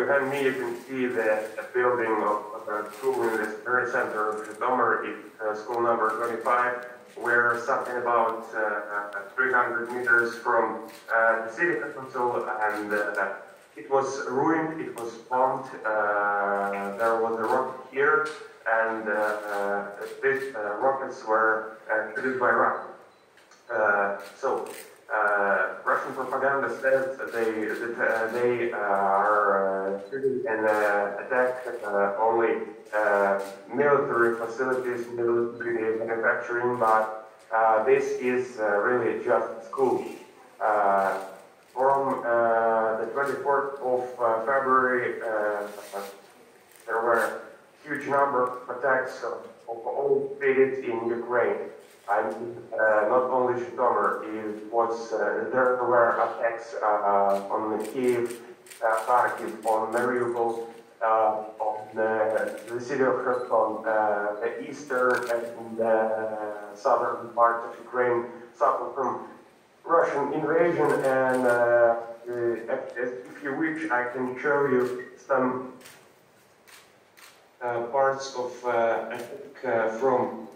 behind me you can see the building of a school in the very center of Zhytomyr. It's school number 25. We're something about 300 meters from the city capital, and it was ruined, it was bombed. There was a rocket here, and these rockets were shot by Russia. Russian propaganda says that they are shooting and attack only military facilities, military manufacturing, but this is really just school. From the 24th of February, there were a huge number of attacks of all cities in Ukraine. And not only Zhytomyr, there were attacks on Kiev, Kharkiv, on Mariupol, on the city of Kherson, the eastern and the southern part of Ukraine suffered from Russian invasion, and if you wish, I can show you some parts of attack from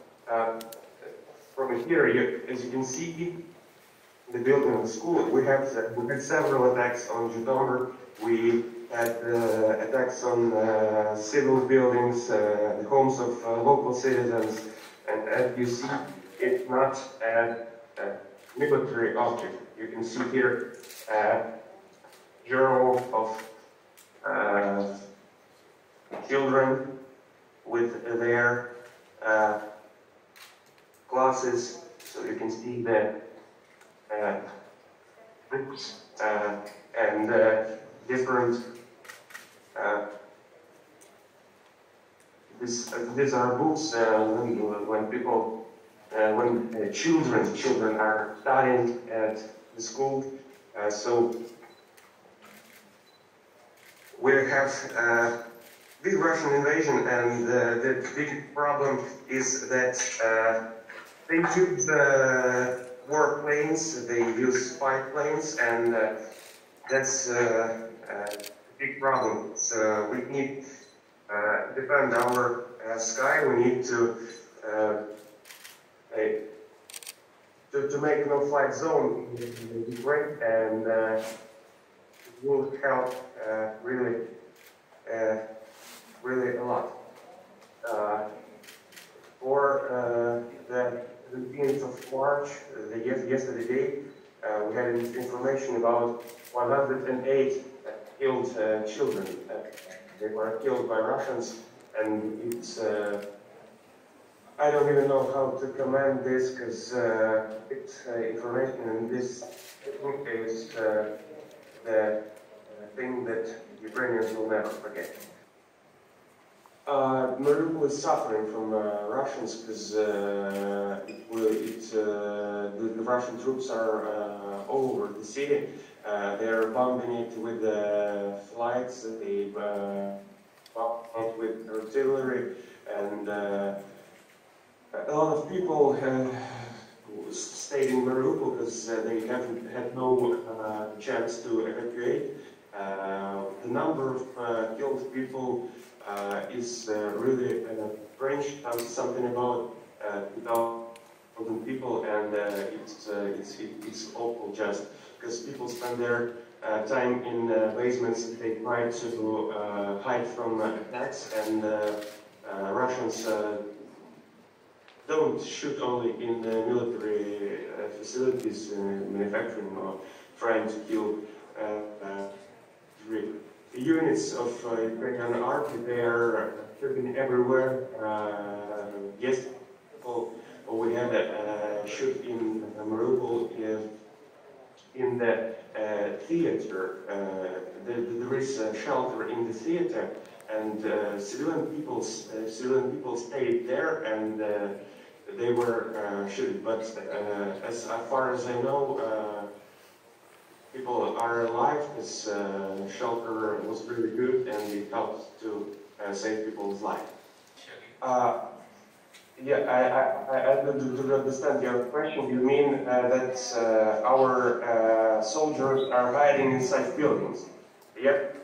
here. As you can see, the building of the school, we had several attacks on Zhytomyr. We had attacks on civil buildings, the homes of local citizens, and as you see, it's not a military object. You can see here a journal of children with their classes, so you can see the books and different. These are books when people, when children are studying at the school. So we have big Russian invasion, and the big problem is that they use warplanes, they use spy planes, and that's a big problem. So we need to defend our sky. We need to make no-fly zone in Ukraine, and it will help really a lot. For the 17th of March, yesterday, we had information about 108 killed children. They were killed by Russians, and it's I don't even know how to comment this, because it's information, and this is the thing that Ukrainians will never forget. Mariupol is suffering from Russians because the Russian troops are all over the city. They are bombing it with flights, they bomb it with artillery, and a lot of people stayed in Mariupol because they had no chance to evacuate. The number of killed people is really strange. Something about 2,000 people, and it's awful just because people spend their time in basements. They try to hide from attacks, and Russians don't shoot only in military facilities, manufacturing, or trying to kill the units of Ukrainian army. They are shooting everywhere. Yes, we had a shoot in Mariupol in the theater. There is a shelter in the theater, and civilian people stayed there, and they were shooting. But as far as I know, people are alive. This shelter was really good, and it helped to save people's life. I don't understand your question. You mean that our soldiers are hiding inside buildings? Yep.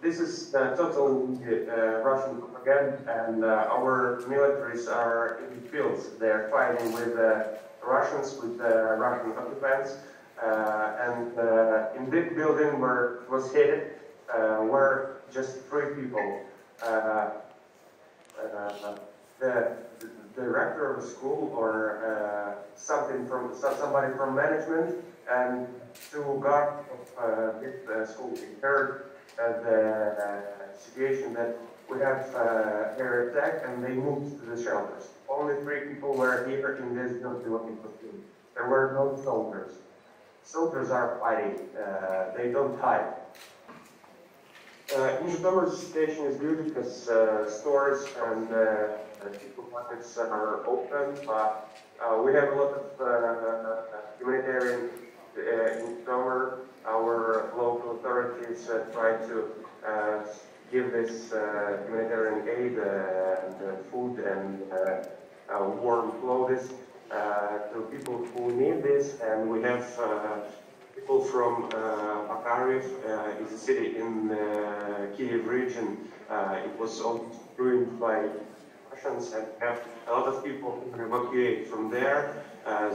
this is totally Russian propaganda, and our militaries are in the fields. They're fighting with Russians, with Russian occupants, and in this building where it was hit were just 3 people. The director of the school or somebody from management and 2 guards of this school. We heard the situation that we have air attack and they moved to the shelters. Only 3 people were here in this building. There were no soldiers. Soldiers are fighting. They don't hide. In Zhytomyr, the situation is good because stores and supermarkets are open, but we have a lot of humanitarian in Zhytomyr. Our local authorities try to give this humanitarian aid and food and warm clothes to people who need this, and we have people from Makaryev, is a city in Kiev region. It was all ruined by Russians, and have a lot of people who evacuate from there.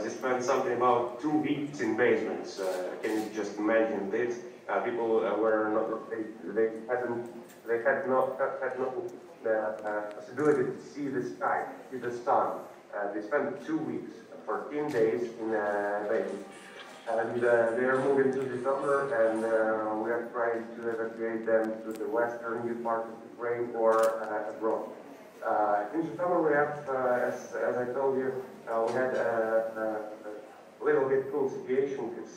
They spent something about 2 weeks in basements. Can you just imagine this? People were not, they had no possibility to see the sky, see the sun. They spent 2 weeks, 14 days in basement. And they are moving to the summer, and we are trying to evacuate them to the western part of Ukraine or abroad. In Zhytomyr, we have, as I told you, we had a little bit cool situation because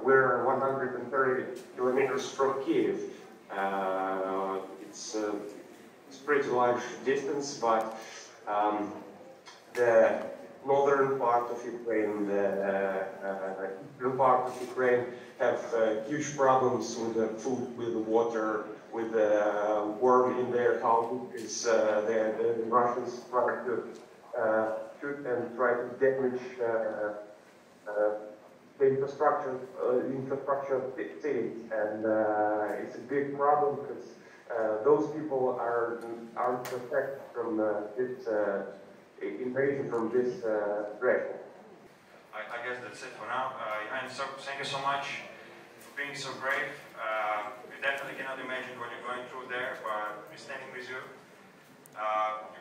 we're 130 kilometers from Kiev. It's a pretty large distance, but the northern part of Ukraine, the eastern part of Ukraine have huge problems with the food, with the water, with the worm in their houses, because the Russians try to shoot and try to damage the infrastructure of cities, and it's a big problem because those people aren't protected from this invasion, from this threat. I guess that's it for now. Ivan, thank you so much for being so brave. We definitely cannot imagine what you're going through there, but we're standing with you.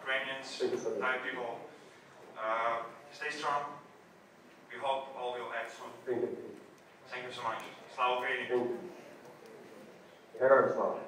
Ukrainians, Thai people, stay strong. We hope all will end soon. Thank you. Thank you so much. Slava Ukraini. Героям слава.